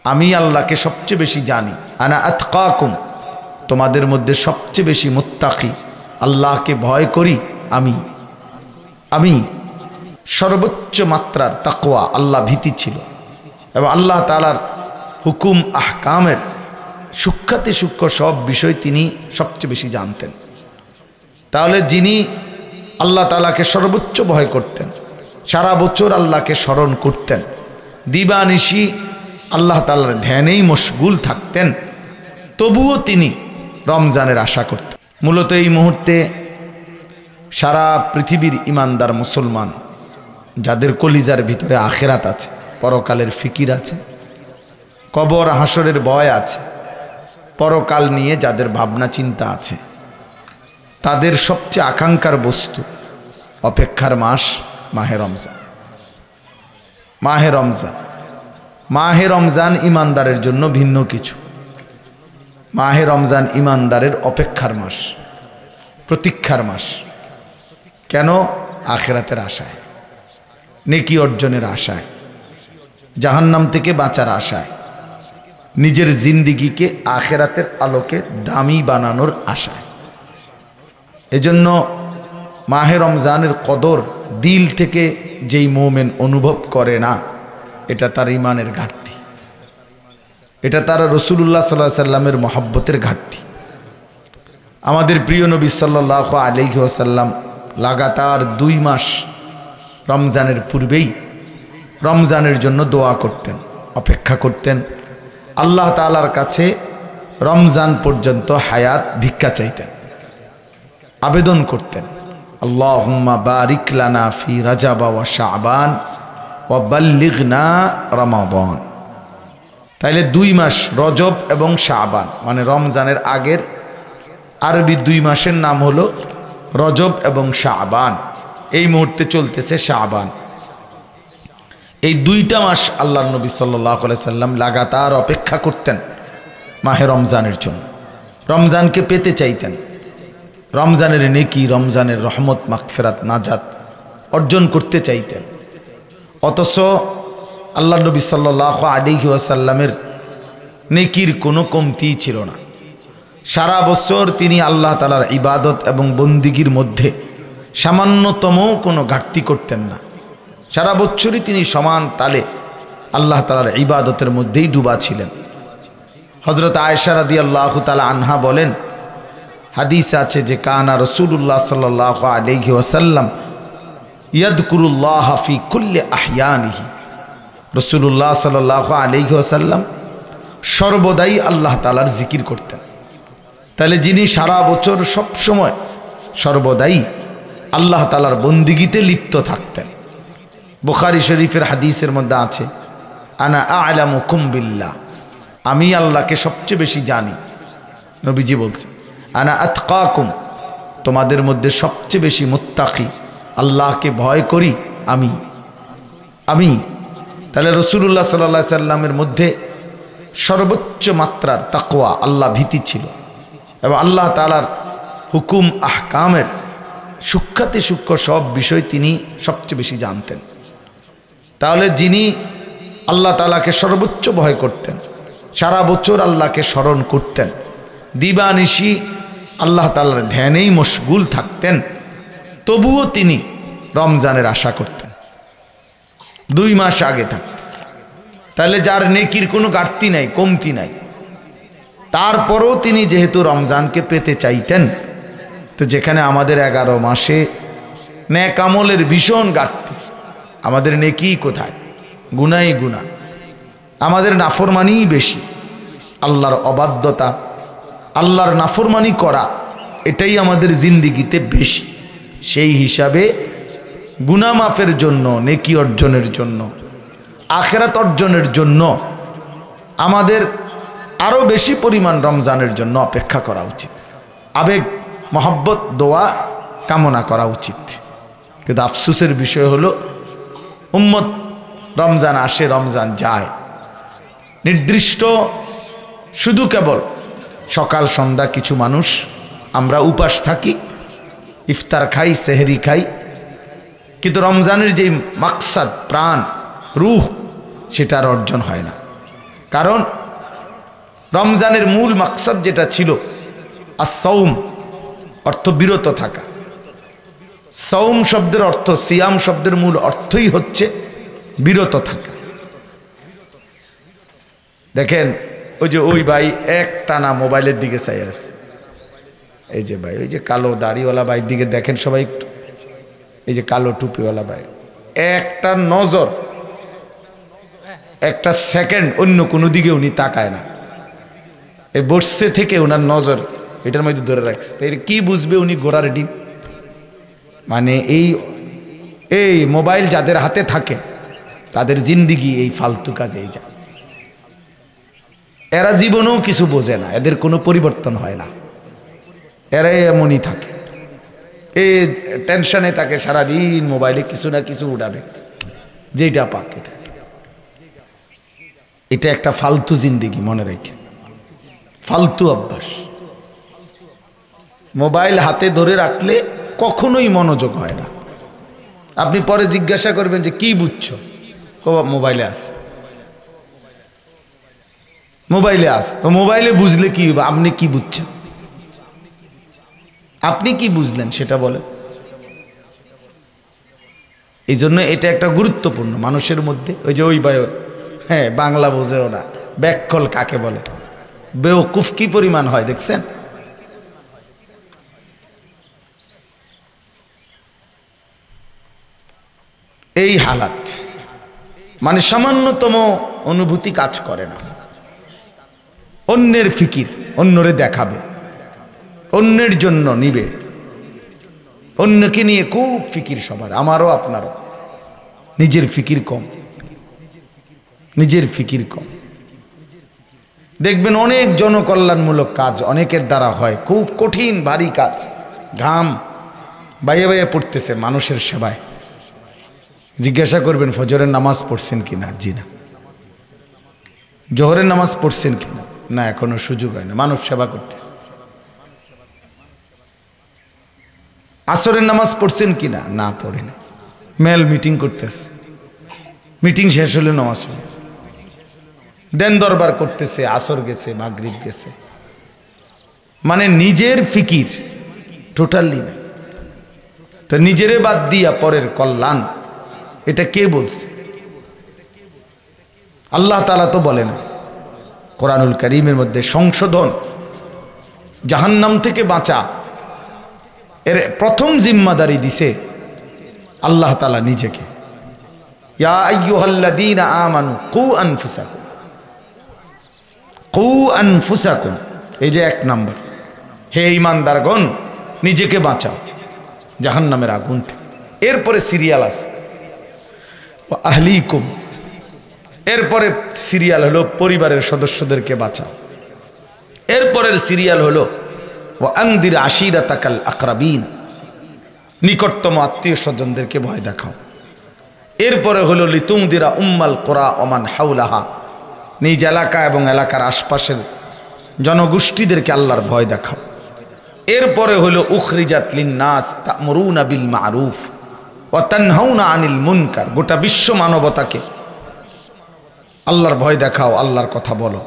আমি আল্লাহকে সবচেয়ে বেশি জানি। আনা আতকাকুম, তোমাদের মধ্যে সবচেয়ে বেশি মুত্তাকি, আল্লাহকে ভয় করি আমি। আমি সর্বোচ্চ মাত্রার তাকওয়া, আল্লাহ ভীতি ছিল এবং আল্লাহ তাআলার হুকুম আহকামের সূক্ষ্মাতি সূক্ষ্ম সব বিষয় তিনি সবচেয়ে বেশি জানতেন। তাহলে যিনি আল্লাহ তাআলাকে সর্বোচ্চ ভয় করতেন, সারা বছর আল্লাহকে স্মরণ করতেন, দিবানিশি আল্লাহ তাআলার ধ্যানেই মশগুল থাকতেন, তবুও তিনি রমজানের আশা করতেন। মূলত এই মুহূর্তে সারা পৃথিবীর ইমানদার মুসলমান যাদের কলিজার ভিতরে আখিরাত আছে, পরকালের ফিকির আছে, কবর হাসরের ভয় আছে, পরকাল নিয়ে যাদের ভাবনা চিন্তা আছে, তাদের সবচেয়ে আকাঙ্ক্ষার বস্তু, অপেক্ষার মাস মাহে রমজান। মাহে রমজান, মাহে রমজান ইমানদারের জন্য ভিন্ন কিছু। মাহে রমজান ইমানদারের অপেক্ষার মাস, প্রতীক্ষার মাস। কেন? আখিরাতের আশায়, নেকি অর্জনের আশায়, জাহান্নাম থেকে বাঁচার আশায়, নিজের জিন্দিগিকে আখিরাতের আলোকে দামি বানানোর আশায়। এজন্য মাহে রমজানের কদর দিল থেকে যেই মোমেন অনুভব করে না, এটা তার ইমানের ঘাটতি, এটা তার রাসূলুল্লাহ সাল্লাল্লাহু আলাইহি ওয়াসাল্লামের মহব্বতের ঘাটতি। আমাদের প্রিয় নবী সাল্লাল্লাহু আলাইহি ওয়াসাল্লাম লাগাতার 2 মাস রমজানের পূর্বেই রমজানের জন্য দোয়া করতেন, অপেক্ষা করতেন, আল্লাহ তাআলার কাছে রমজান পর্যন্ত হায়াত ভিক্ষা চাইতেন, আবেদন করতেন, আল্লাহুম্মা বারিক লানা ফি রাজাব ওয়া শাবান ওয়া বাল্লিগনা রমাদান। তাইলে 2 মাস রজব এবং শাবান, মানে রমজানের আগের আরবি 2 মাসের নাম হলো রজব এবং শাবান। এই মুহূর্তে চলতেছে শাবান। এই 2টা মাস আল্লাহর নবী সাল্লাল্লাহু আলাইহি সাল্লাম লাগাতার অপেক্ষা করতেন মাহে রমজানের জন্য, রমজানকে পেতে চাইতেন, রমজানের নেকি, রমজানের রহমত, মাগফিরাত, নাজাত অর্জন করতে চাইতেন। অথচ আল্লাহর নবী সাল্লাল্লাহু আলাইহি ওয়াসাল্লামের নেকির কোনো কমতি ছিল না। সারা বছর তিনি আল্লাহ তাআলার ইবাদত এবং বন্দিগির মধ্যে সামান্যতম কোনো ঘাটতি করতেন না। সারা বছরই তিনি সমান তালে আল্লাহ তাআলার ইবাদতের মধ্যেই ডুবা ছিলেন। হযরত আয়েশা রাদিয়াল্লাহু তাআলা আনহা বলেন, হাদিসে আছে যে কানা রাসূলুল্লাহ সাল্লাল্লাহু আলাইহি ওয়াসাল্লাম ইয়াযকুরুল্লাহ ফি কুল্লি আহয়ানিহি। রাসূলুল্লাহ সাল্লাল্লাহু আলাইহি ওয়াসাল্লাম সর্বদাই আল্লাহ তাআলার জিকির করতেন। তাহলে যিনি সারা বছর সব সময় সর্বদাই আল্লাহ তাআলার বন্দিগিতে লিপ্ত থাকতেন। বুখারী শরীফের হাদিসের মধ্যে আছে, আনা আ'লামুকুম বিল্লাহ, আমি আল্লাহকে সবচেয়ে বেশি জানি। নবীজি বলছেন, আনা আতকাকুম, তোমাদের মধ্যে সবচেয়ে বেশি মুত্তাকি, আল্লাহকে ভয় করি আমি। আমি তাহলে রাসূলুল্লাহ সাল্লাল্লাহু আলাইহি সাল্লামের মধ্যে সর্বোচ্চ মাত্রার তাকওয়া, আল্লাহ ভীতি ছিল এবং আল্লাহ তাআলার হুকুম আহকামের সূক্ষ্মাতি সূক্ষ্ম সব বিষয় তিনি সবচেয়ে বেশি জানতেন। তাহলে যিনি আল্লাহ তাআলাকে সর্বোচ্চ ভয় করতেন, সারা বছর আল্লাহকে স্মরণ করতেন, দিবানিশি আল্লাহ তাআলার ধ্যানেই মশগুল থাকতেন, তবুও তিনি রমজানের আশা করতেন 2 মাস আগে থাকতেন। তাহলে যার নেকির কোনো ঘাটতি নাই, কমতি নাই, তারপরও তিনি যেহেতু রমজানকে পেতে চাইতেন, তো যেখানে আমাদের 11 মাসে নেক আমলের ভীষণ ঘাটতি, আমাদের নেকি কোথায়? গুনাই গুনাহ, আমাদের নাফরমানিই বেশি, আল্লাহর অবাধ্যতা, আল্লাহর নাফরমানি করা, এটাই আমাদের জিন্দিগিতে বেশি। সেই হিসাবে গুনাহ মাফের জন্য, নেকি অর্জনের জন্য, আখিরাত অর্জনের জন্য আমাদের আরও বেশি পরিমাণ রমজানের জন্য অপেক্ষা করা উচিত, আবেগ, মহব্বত, দোয়া কামনা করা উচিত। কিন্তু আফসোসের বিষয় হলো উম্মত রমজান আসে, রমজান যায়, নির্দিষ্ট শুধু কেবল সকাল সন্ধ্যা কিছু মানুষ আমরা উপাস থাকি, ইফতার খাই, সেহরি খাই, কিন্তু রমজানের যে মাকসাদ, প্রাণ, রূহ, সেটার অর্জন হয় না। কারণ রমজানের মূল মাকসাদ যেটা ছিল as-সাওম, অর্থ বিরত থাকা। সাওম শব্দের অর্থ, সিয়াম শব্দের মূল অর্থই হচ্ছে বিরত থাকা। দেখেন ওই ভাই একটানা মোবাইলের দিকে চাই আছে, এই যে ভাই, ওই যে কালো দাড়িওয়ালা ভাইয়ের দিকে দেখেন সবাই একটু, এই যে কালো টুপিওয়ালা ভাই, একটা নজর, একটা সেকেন্ড অন্য কোনো দিকে উনি তাকায় না। এই বসে থেকে ওনার নজর এটার মধ্যে ধরে রাখছে। তাই কি বুঝবে উনি ঘোড়ার ডিম? মানে এই মোবাইল যাদের হাতে থাকে তাদের জিন্দিগি এই ফালতু কাজেই যায়। এরা জীবনেও কিছু বোঝে না, এদের কোনো পরিবর্তন হয় না, এরা এমনই থাকে, এই টেনশনে থাকে সারাদিন, মোবাইলে কিছু না কিছু উড়াবে, যেটা পাক এটা একটা ফালতু জিন্দিগি, মনে রেখে, ফালতু অভ্যাস। মোবাইল হাতে ধরে রাখলে কখনোই মনোযোগ হয় না। আপনি পরে জিজ্ঞাসা করবেন যে কি বুঝছো, মোবাইলে আছে, মোবাইলে আছে। তো মোবাইলে বুঝলে কি হবে? আপনি কি বুঝছেন? আপনি কি বুঝলেন সেটা বলেন। এই জন্য এটা একটা গুরুত্বপূর্ণ মানুষের মধ্যে। ওই যে ওই ভাই, হ্যাঁ বাংলা বোঝেও না, ব্যাককল কাকে বলে, বেওকুফ কি পরিমাণ হয় দেখছেন। এই হালাত, মানে সামান্যতম অনুভূতি কাজ করে না। অন্যের ফিকির, অন্যরে দেখাবে, অন্যের জন্য নিবে, অন্যকে নিয়ে খুব ফিকির সবার, আমারও আপনারও। নিজের ফিকির কম, নিজের ফিকির কম। দেখবেন অনেক জনকল্যাণমূলক কাজ অনেকের দ্বারা হয়, খুব কঠিন ভারী কাজ, ঘাম বাইয়ে বাইয়ে পড়তেছে মানুষের সেবায়। জিজ্ঞাসা করবেন ফজরের নামাজ পড়ছেন কিনা? জি না। জোহরের নামাজ পড়ছেন কিনা? না, এখনো সুযোগ হয় না, মানুষ সেবা করতেছে। আসরের নামাজ পড়ছেন কিনা? না, পড়ি না, মেল মিটিং করতেছে, মিটিং শেষ হলে নামাজ হলো, দেন দরবার করতেছে, আসর গেছে, মাগরিব গেছে, মানে নিজের ফিকির টোটালি নাই। তো নিজেরে বাদ দিয়া পরের কল্যাণ, এটা কে বলছে? আল্লাহ তাআলা তো বলেন কোরআনুল কারীমের মধ্যে, সংশোধন, জাহান্নাম থেকে বাঁচা, এর প্রথম জিম্মাদারি দিছে আল্লাহ তাআলা নিজেকে। ইয়া আইয়ুহাল্লাযীনা আমানু কু আনফুসাকুম, কু আনফুসাকুম, এই যে এক নাম্বার, হে ঈমানদারগণ নিজেকে বাঁচাও জাহান্নামের আগুন থেকে। এরপরে সিরিয়াল আছে ওয়া আহলিকুম, এরপরে সিরিয়াল হলো পরিবারের সদস্যদেরকে বাঁচাও। এরপরের সিরিয়াল হলো ওয়া আনদির আশিরাতাকাল আকরাবিন, নিকটতম আত্মীয় স্বজনদেরকে ভয় দেখাও। এরপরে হলো লিতুমদিরা উম্মাল কুরা ওমান হাওলাহা, নিজ এলাকা এবং এলাকার আশপাশের জনগোষ্ঠীদেরকে আল্লাহর ভয় দেখাও। এরপরে হলো উখরিজাত লিন্নাস তা'মুরুনা বিল মা'রুফ ওয়া তানহাউনা আনিল মুনকার, গোটা বিশ্ব মানবতাকে আল্লাহর ভয় দেখাও, আল্লাহর কথা বলো।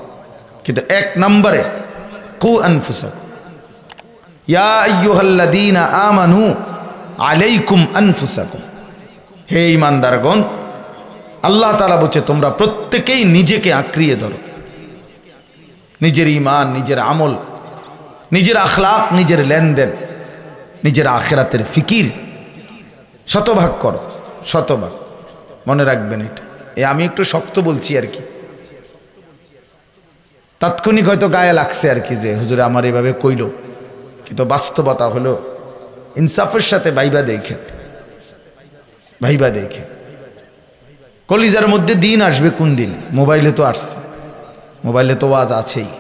কিন্তু এক নম্বরে কু আনফুসাকুম, ইয়া আইয়ুহাল্লাযীনা আমানু আলাইকুম আনফুসাকুম, হে ঈমানদারগণ আল্লাহ তাআলা বলছে তোমরা প্রত্যেকেই নিজেকে আঁকড়িয়ে ধরো, নিজের ঈমান, নিজের আমল, নিজের আখলাক, নিজের লেনদেন, নিজের আখিরাতের ফিকির শতভাগ করো, শতভাগ। মনে রাখবেন এটা, আমি একটু শক্ত বলছি আর কি, তাৎক্ষণিক হয়তো গায়ে লাগছে আর কি যে হুজুর আমার এভাবে কইল, কিন্তু বাস্তবতা হলো ইনসাফের সাথে ভাইবা দেখেন, ভাইবা দেখেন কলিজার মধ্যে দিন আসবে কোন দিন? মোবাইলে তো আসছে, মোবাইলে তো ওয়াজ আছেই,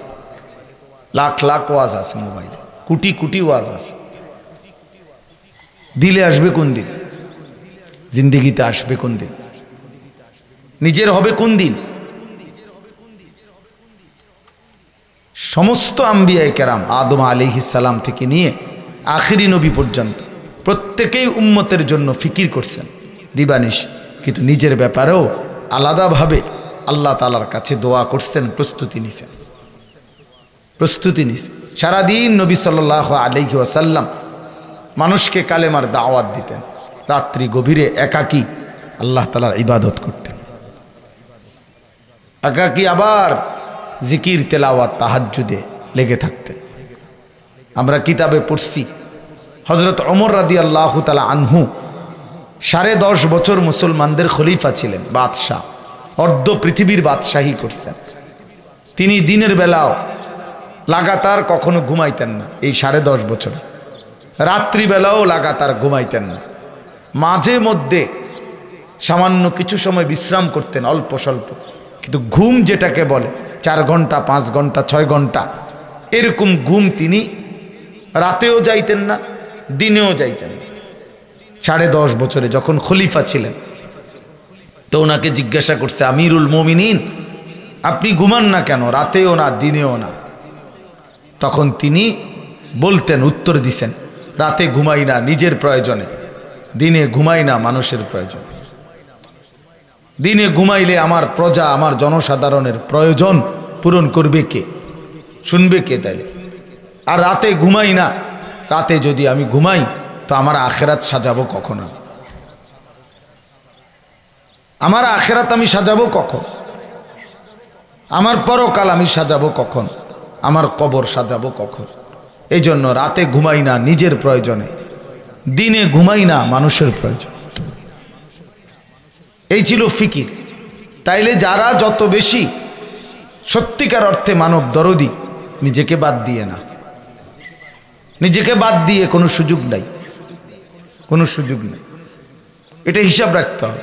লাখ লাখ ওয়াজ আছে মোবাইলে, কোটি কোটি ওয়াজ আছে। দিলে আসবে কোন দিন? জিন্দেগিতে আসবে কোন দিন? নিজের হবে কোন দিন? সমস্ত আম্বিয়ায়ে কেরাম আদম আলাইহিস সালাম থেকে নিয়ে আখিরি নবী পর্যন্ত প্রত্যেকেই উম্মতের জন্য ফিকির করছেন দিবানিশ, কিন্তু নিজের ব্যাপারেও আলাদাভাবে আল্লাহ তাআলার কাছে দোয়া করছেন, প্রস্তুতি নিছেন, প্রস্তুতি নিছেন। সারাদিন নবী সাল্লাল্লাহু আলাইহি ওয়াসাল্লাম মানুষকে কালেমার দাওয়াত দিতেন, রাত্রি গভীরে একাকী আল্লাহ তাআলার ইবাদত করতেন, একাকী আবার জিকির তেলাওয়াত তাহাজ্জুদে লেগে থাকতেন। আমরা কিতাবে পড়ছি হযরত ওমর রাদিয়াল্লাহু তাআলা আনহু 10.5 বছর মুসলমানদের খলিফা ছিলেন, বাদশাহ, অর্ধ পৃথিবীর বাদশাহী করছেন। তিনি দিনের বেলাও লাগাতার কখনো ঘুমাইতেন না, এই 10.5 বছর রাত্রিবেলাও লাগাতার ঘুমাইতেন না, মাঝে মধ্যে সামান্য কিছু সময় বিশ্রাম করতেন, অল্প স্বল্প, কিন্তু ঘুম যেটাকে বলে 4 ঘন্টা 5 ঘন্টা 6 ঘন্টা এরকম ঘুম তিনি রাতেও যাইতেন না, দিনেও যাইতেন না। 10.5 বছরে যখন খলিফা ছিলেন তো ওনাকে জিজ্ঞাসা করছে, আমিরুল মুমিনিন আপনি ঘুমান না কেন, রাতেও না দিনেও না? তখন তিনি বলতেন, উত্তর দিছেন, রাতে ঘুমাই না নিজের প্রয়োজনে, দিনে ঘুমাই না মানুষের প্রয়োজনে। দিনে ঘুমাইলে আমার প্রজা, আমার জনসাধারণের প্রয়োজন পূরণ করবে কে, শুনবে কে তাইলে? আর রাতে ঘুমাই না, রাতে যদি আমি ঘুমাই তো আমার আখেরাত সাজাবো কখন? আমার আখেরাত আমি সাজাবো কখন? আমার পরকাল আমি সাজাবো কখন? আমার কবর সাজাবো কখন? এই জন্য রাতে ঘুমাই না নিজের প্রয়োজনে, দিনে ঘুমাই না মানুষের প্রয়োজন। এই ছিল ফিকির। তাইলে যারা যত বেশি সত্যিকার অর্থে মানব দরদি, নিজেকে বাদ দিয়ে না, নিজেকে বাদ দিয়ে কোনো সুযোগ নাই, কোনো সুযোগ নেই, এটা হিসাব রাখতে হবে।